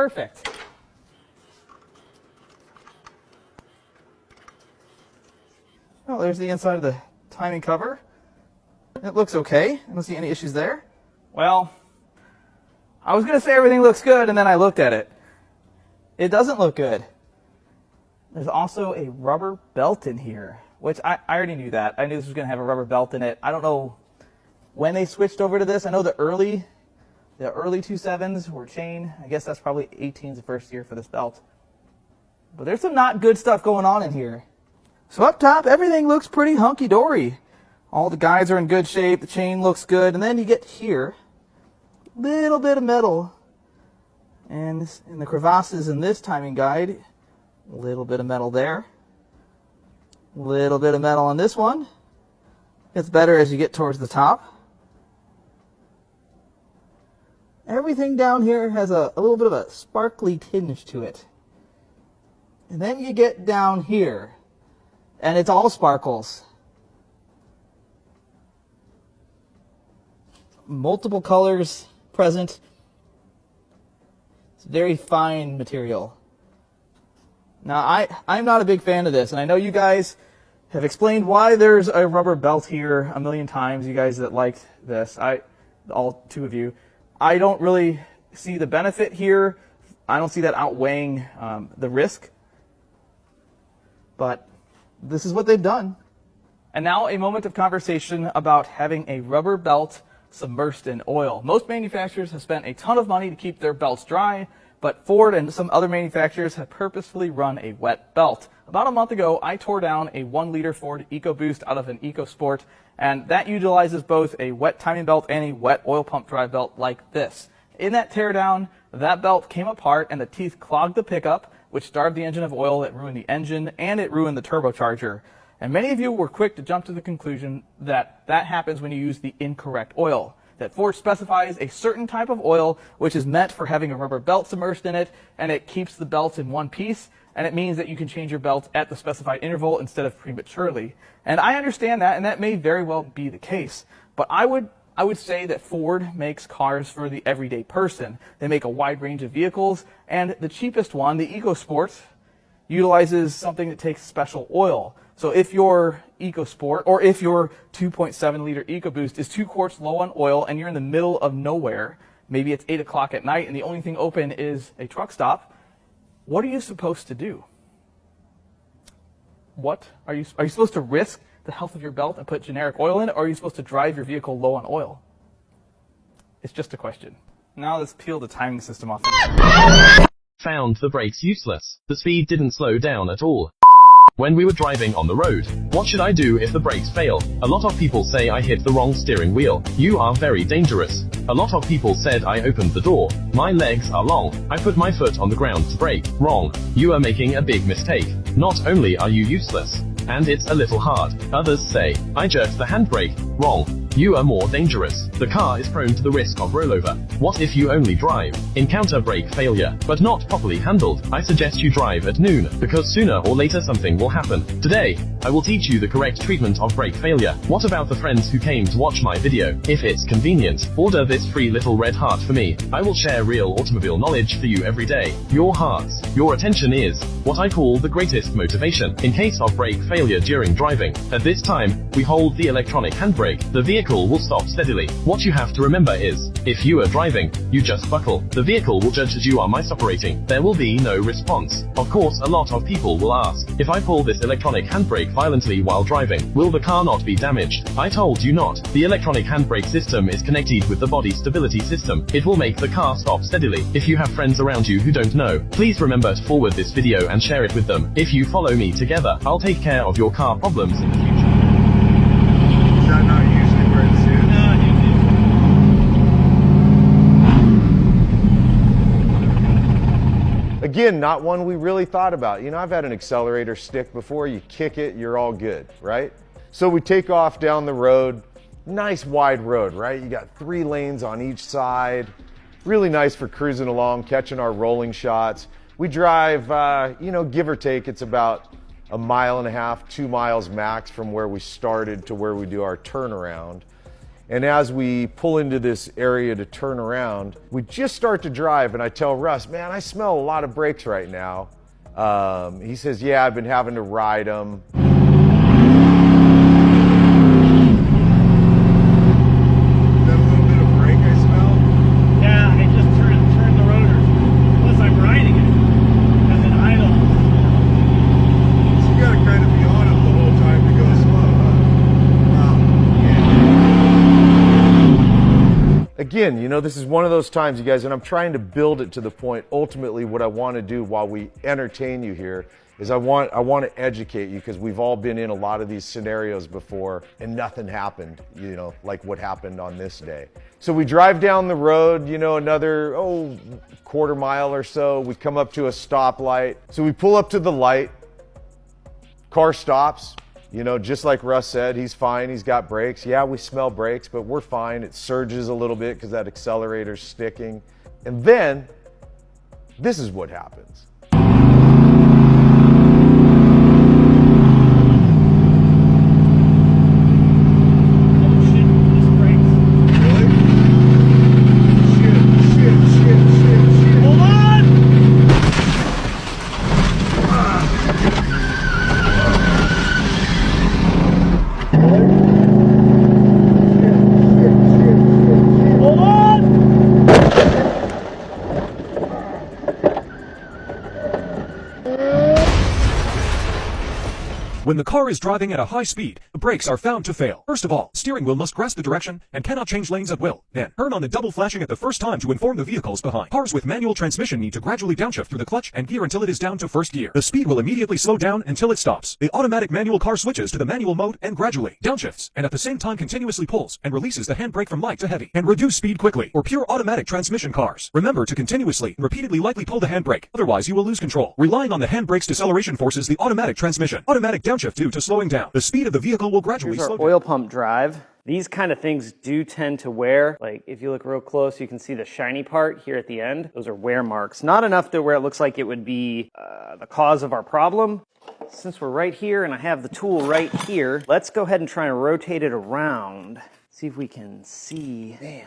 Perfect. Well, there's the inside of the timing cover. It looks okay. I don't see any issues there. Well, I was going to say everything looks good, and then I looked at it. It doesn't look good. There's also a rubber belt in here, which I already knew that. I knew this was going to have a rubber belt in it. I don't know when they switched over to this. I know the early 27s were chain. I guess that's probably 18's the first year for this belt. But there's some not good stuff going on in here. So up top, everything looks pretty hunky-dory. All the guides are in good shape. The chain looks good. And then you get here, little bit of metal. And in the crevasses in this timing guide, a little bit of metal there. A little bit of metal on this one. It's better as you get towards the top. Everything down here has a little bit of a sparkly tinge to it. And then you get down here, and it's all sparkles. Multiple colors present. It's very fine material. Now, I'm not a big fan of this, and I know you guys have explained why there's a rubber belt here a million times, you guys that liked this, all two of you. I don't really see the benefit here. I don't see that outweighing the risk. But this is what they've done. And now a moment of conversation about having a rubber belt submersed in oil. Most manufacturers have spent a ton of money to keep their belts dry, but Ford and some other manufacturers have purposefully run a wet belt. About a month ago, I tore down a 1-liter Ford EcoBoost out of an EcoSport, and that utilizes both a wet timing belt and a wet oil pump drive belt like this. In that teardown, that belt came apart and the teeth clogged the pickup, which starved the engine of oil, it ruined the engine, and it ruined the turbocharger. And many of you were quick to jump to the conclusion that that happens when you use the incorrect oil. That Ford specifies a certain type of oil which is meant for having a rubber belt submerged in it, and it keeps the belts in one piece, and it means that you can change your belt at the specified interval instead of prematurely. And I understand that, and that may very well be the case. But I would say that Ford makes cars for the everyday person. They make a wide range of vehicles, and the cheapest one, the EcoSport, utilizes something that takes special oil. So if your EcoSport, or if your 2.7-liter EcoBoost is 2 quarts low on oil and you're in the middle of nowhere, maybe it's 8 o'clock at night and the only thing open is a truck stop, what are you supposed to do? Are you supposed to risk the health of your belt and put generic oil in it, or are you supposed to drive your vehicle low on oil? It's just a question. Now let's peel the timing system off. Found the brakes useless. The speed didn't slow down at all. When we were driving on the road, what should I do if the brakes fail? A lot of people say I hit the wrong steering wheel. You are very dangerous. A lot of people said I opened the door. My legs are long. I put my foot on the ground to brake. Wrong. You are making a big mistake. Not only are you useless, and it's a little hard. Others say, I jerked the handbrake. Wrong. You are more dangerous. The car is prone to the risk of rollover. What if you only drive? Encounter brake failure, but not properly handled. I suggest you drive at noon, because sooner or later something will happen. Today, I will teach you the correct treatment of brake failure. What about the friends who came to watch my video? If it's convenient, order this free little red heart for me. I will share real automobile knowledge for you every day. Your hearts, your attention is what I call the greatest motivation. In case of brake failure during driving, at this time, we hold the electronic handbrake. The vehicle will stop steadily. What you have to remember is, if you are driving, you just buckle. The vehicle will judge that you are misoperating. There will be no response. Of course, a lot of people will ask, if I pull this electronic handbrake violently while driving, will the car not be damaged? I told you not. The electronic handbrake system is connected with the body stability system. It will make the car stop steadily. If you have friends around you who don't know, please remember to forward this video and share it with them. If you follow me together, I'll take care of your car problems in the future. Is that not usually where it's suits? No, again, not one we really thought about. You know, I've had an accelerator stick before. You kick it, you're all good, right? So we take off down the road, nice wide road, right? You got 3 lanes on each side. Really nice for cruising along, catching our rolling shots. We drive, you know, give or take, it's about 1.5 miles, 2 miles max from where we started to where we do our turnaround. And as we pull into this area to turn around, we just start to drive, and I tell Russ, man, I smell a lot of brakes right now. He says, yeah, I've been having to ride them. Again, you know, this is one of those times, you guys, and I'm trying to build it to the point. Ultimately, what I want to do while we entertain you here is I want to educate you, because we've all been in a lot of these scenarios before and nothing happened, you know, like what happened on this day. So we drive down the road, you know, another, quarter mile or so. We come up to a stoplight. So we pull up to the light. Car stops. You know, just like Russ said, he's fine, he's got brakes. Yeah, we smell brakes, but we're fine. It surges a little bit because that accelerator's sticking. And then, this is what happens. When the car is driving at a high speed, the brakes are found to fail. First of all, steering wheel must grasp the direction and cannot change lanes at will. Then, turn on the double flashing at the first time to inform the vehicles behind. Cars with manual transmission need to gradually downshift through the clutch and gear until it is down to first gear. The speed will immediately slow down until it stops. The automatic manual car switches to the manual mode and gradually downshifts, and at the same time continuously pulls and releases the handbrake from light to heavy, and reduce speed quickly. For pure automatic transmission cars, remember to continuously and repeatedly lightly pull the handbrake, otherwise you will lose control. Relying on the handbrake's deceleration forces the automatic transmission. Automatic downshift due to slowing down. The speed of the vehicle will gradually slow down. Here's our oil pump drive. These kind of things do tend to wear. Like if you look real close, you can see the shiny part here at the end. Those are wear marks. Not enough to where it looks like it would be the cause of our problem. Since we're right here and I have the tool right here, let's go ahead and try and rotate it around. See if we can see. Man,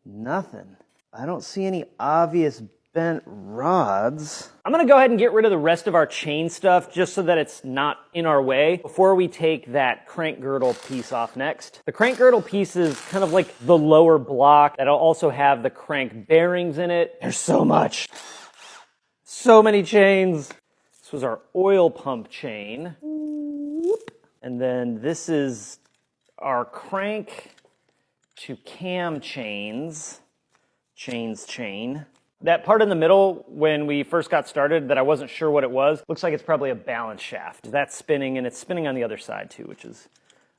nothing. I don't see any obvious bent rods. I'm gonna go ahead and get rid of the rest of our chain stuff just so that it's not in our way before we take that crank girdle piece off next. The crank girdle piece is kind of like the lower block that'll also have the crank bearings in it. There's so much. So many chains. This was our oil pump chain. And then this is our crank to cam chains. Chain. That part in the middle, when we first got started, that I wasn't sure what it was, looks like it's probably a balance shaft. That's spinning, and it's spinning on the other side too, which is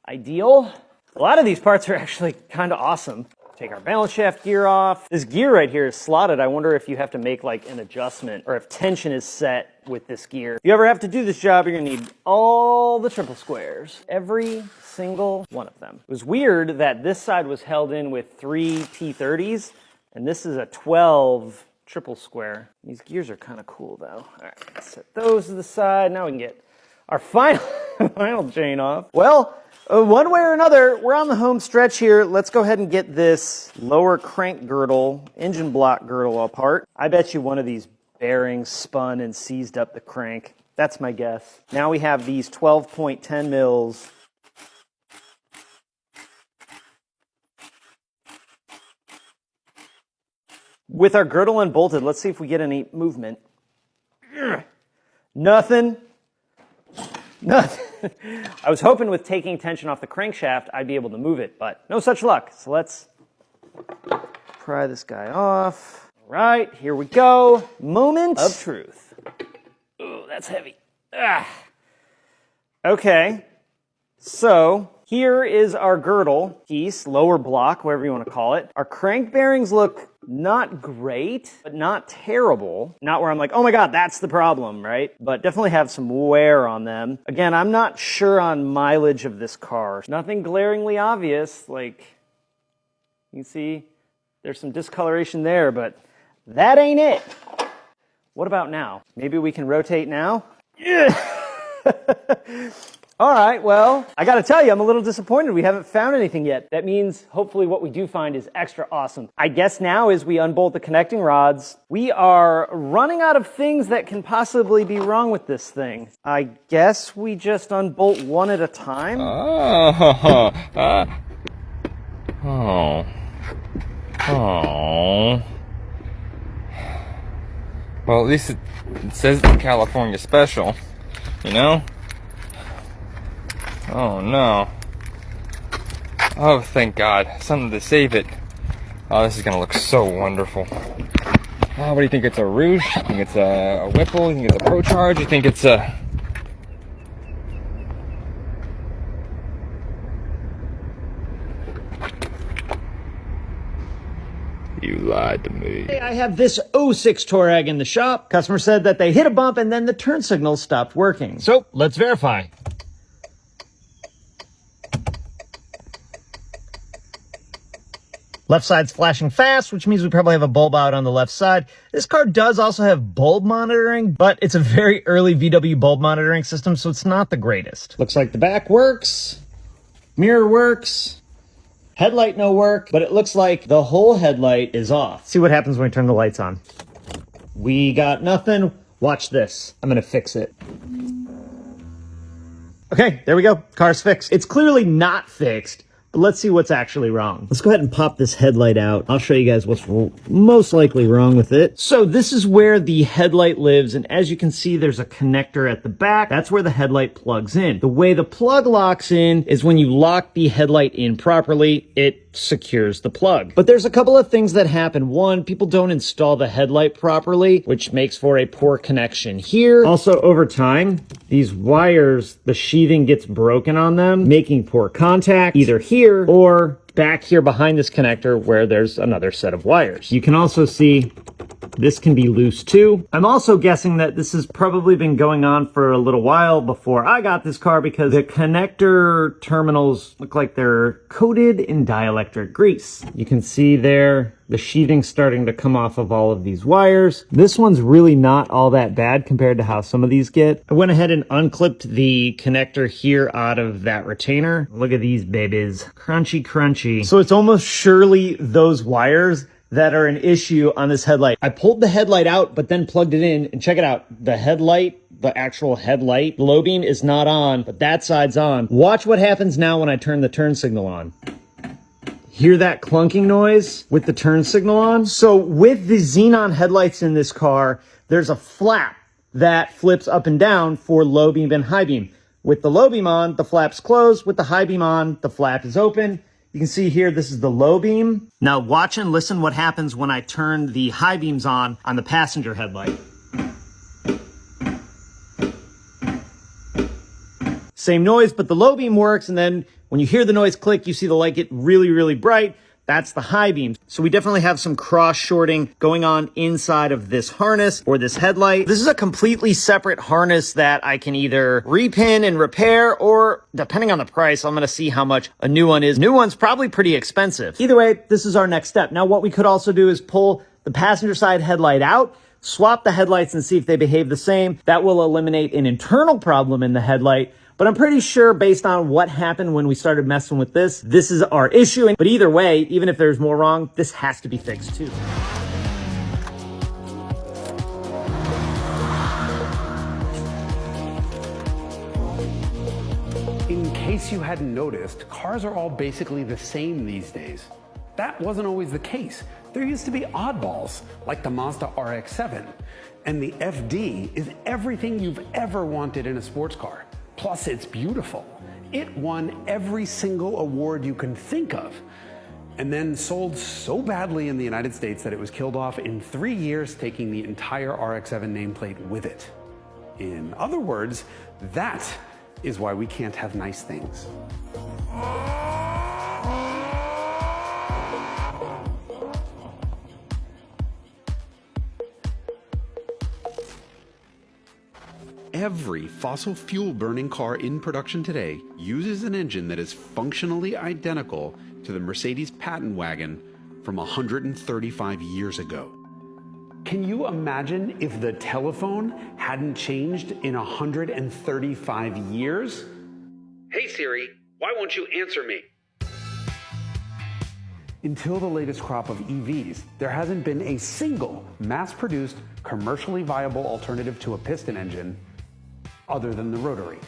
ideal. A lot of these parts are actually kind of awesome. Take our balance shaft gear off. This gear right here is slotted. I wonder if you have to make like an adjustment or if tension is set with this gear. If you ever have to do this job, you're gonna need all the triple squares. Every single one of them. It was weird that this side was held in with 3 T30s, and this is a 12 triple square. These gears are kind of cool though. All right, let's set those to the side. Now we can get our final chain off. Well, one way or another, we're on the home stretch here. Let's go ahead and get this lower crank girdle, engine block girdle apart. I bet you one of these bearings spun and seized up the crank. That's my guess. Now we have these 12.10 mils. With our girdle unbolted, let's see if we get any movement. Nothing. I was hoping with taking tension off the crankshaft, I'd be able to move it, but no such luck. So let's pry this guy off. All right, here we go. Moment of truth. Ooh, that's heavy. Okay, so here is our girdle piece, lower block, whatever you want to call it. Our crank bearings look not great, but not terrible. Not where I'm like, oh my God, that's the problem, right? But definitely have some wear on them. Again, I'm not sure on mileage of this car. Nothing glaringly obvious. Like, you can see there's some discoloration there, but that ain't it. What about now? Maybe we can rotate now? All right, well, I gotta tell you, I'm a little disappointed we haven't found anything yet. That means hopefully what we do find is extra awesome. I guess now as we unbolt the connecting rods, we are running out of things that can possibly be wrong with this thing. I guess we just unbolt one at a time? Well, at least it says it's California special, you know? Oh no. Oh, thank God. Something to save it. Oh, this is gonna look so wonderful. Oh, what do you think? It's a Rouge? You think it's a Whipple? You think it's a Pro Charge? You think it's a... You lied to me. Hey, I have this 06 Touareg in the shop. Customer said that they hit a bump and then the turn signal stopped working. So let's verify. Left side's flashing fast, which means we probably have a bulb out on the left side. This car does also have bulb monitoring, but it's a very early VW bulb monitoring system, so it's not the greatest. Looks like the back works. Mirror works. Headlight no work, but it looks like the whole headlight is off. See what happens when we turn the lights on. We got nothing. Watch this. I'm gonna fix it. Okay, there we go. Car's fixed. It's clearly not fixed, but let's see what's actually wrong. Let's go ahead and pop this headlight out. I'll show you guys what's most likely wrong with it. So this is where the headlight lives, and as you can see, there's a connector at the back. That's where the headlight plugs in. The way the plug locks in is when you lock the headlight in properly, it secures the plug. But there's a couple of things that happen. One, people don't install the headlight properly, which makes for a poor connection here. Also, over time, these wires, the sheathing gets broken on them, making poor contact either here or back here behind this connector where there's another set of wires. You can also see this can be loose too. I'm also guessing that this has probably been going on for a little while before I got this car because the connector terminals look like they're coated in dielectric grease. You can see there the sheathing starting to come off of all of these wires. This one's really not all that bad compared to how some of these get. I went ahead and unclipped the connector here out of that retainer. Look at these babies. Crunchy, crunchy. So it's almost surely those wires that are an issue on this headlight. I pulled the headlight out, but then plugged it in, and check it out. The headlight, the actual headlight, the low beam is not on, but that side's on. Watch what happens now when I turn the turn signal on. Hear that clunking noise with the turn signal on? So with the xenon headlights in this car, there's a flap that flips up and down for low beam and high beam. With the low beam on, the flap's closed. With the high beam on, the flap is open. You can see here, this is the low beam. Now watch and listen what happens when I turn the high beams on the passenger headlight. Same noise, but the low beam works, and then when you hear the noise click, you see the light get really, really bright. That's the high beam. So we definitely have some cross shorting going on inside of this harness or this headlight. This is a completely separate harness that I can either repin and repair, or depending on the price, I'm going to see how much a new one is. New one's probably pretty expensive. Either way, this is our next step. Now what we could also do is pull the passenger side headlight out, swap the headlights and see if they behave the same. That will eliminate an internal problem in the headlight. But I'm pretty sure based on what happened when we started messing with this, this is our issue. But either way, even if there's more wrong, this has to be fixed too. In case you hadn't noticed, cars are all basically the same these days. That wasn't always the case. There used to be oddballs, like the Mazda RX-7. And the FD is everything you've ever wanted in a sports car. Plus, it's beautiful. It won every single award you can think of, and then sold so badly in the United States that it was killed off in 3 years, taking the entire RX-7 nameplate with it. In other words, that is why we can't have nice things. Every fossil fuel burning car in production today uses an engine that is functionally identical to the Mercedes patent wagon from 135 years ago. Can you imagine if the telephone hadn't changed in 135 years? Hey Siri, why won't you answer me? Until the latest crop of EVs, there hasn't been a single mass-produced, commercially viable alternative to a piston engine other than the rotary.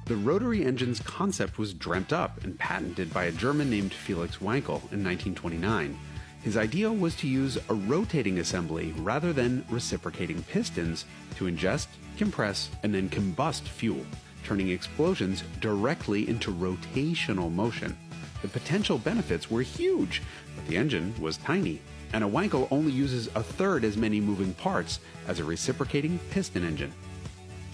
The rotary engine's concept was dreamt up and patented by a German named Felix Wankel in 1929. His idea was to use a rotating assembly rather than reciprocating pistons to ingest, compress, and then combust fuel, turning explosions directly into rotational motion. The potential benefits were huge, but the engine was tiny, and a Wankel only uses a third as many moving parts as a reciprocating piston engine.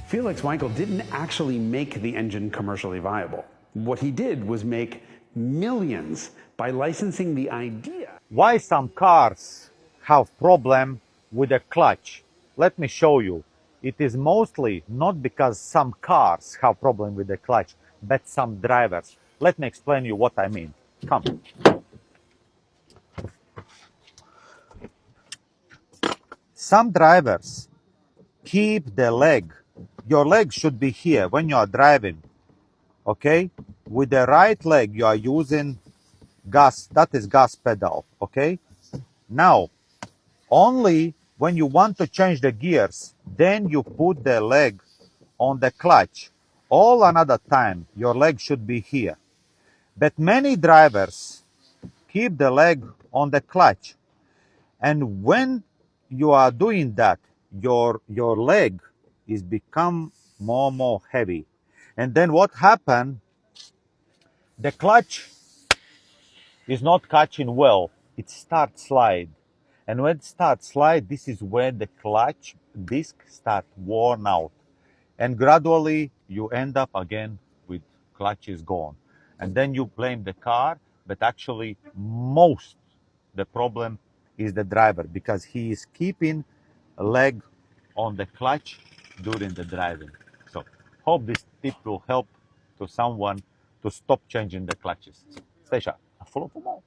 Felix Wankel didn't actually make the engine commercially viable. What he did was make millions by licensing the idea. Why some cars have problem with the clutch? Let me show you. It is mostly not because some cars have problem with the clutch, but some drivers. Let me explain you what I mean. Come. Some drivers keep the leg. Your leg should be here when you are driving. Okay? With the right leg, you are using gas. That is gas pedal. Okay? Now, only when you want to change the gears, then you put the leg on the clutch. All another time, your leg should be here. But many drivers keep the leg on the clutch. And when you are doing that, your leg is become more heavy. And then what happened? The clutch is not catching well. It starts slide. And when it starts slide, this is when the clutch disc start worn out. And gradually you end up again with clutches gone. And then you blame the car, but actually the problem is the driver because he is keeping a leg on the clutch during the driving. So hope this tip will help to someone to stop changing the clutches. Stay sharp. Follow for more.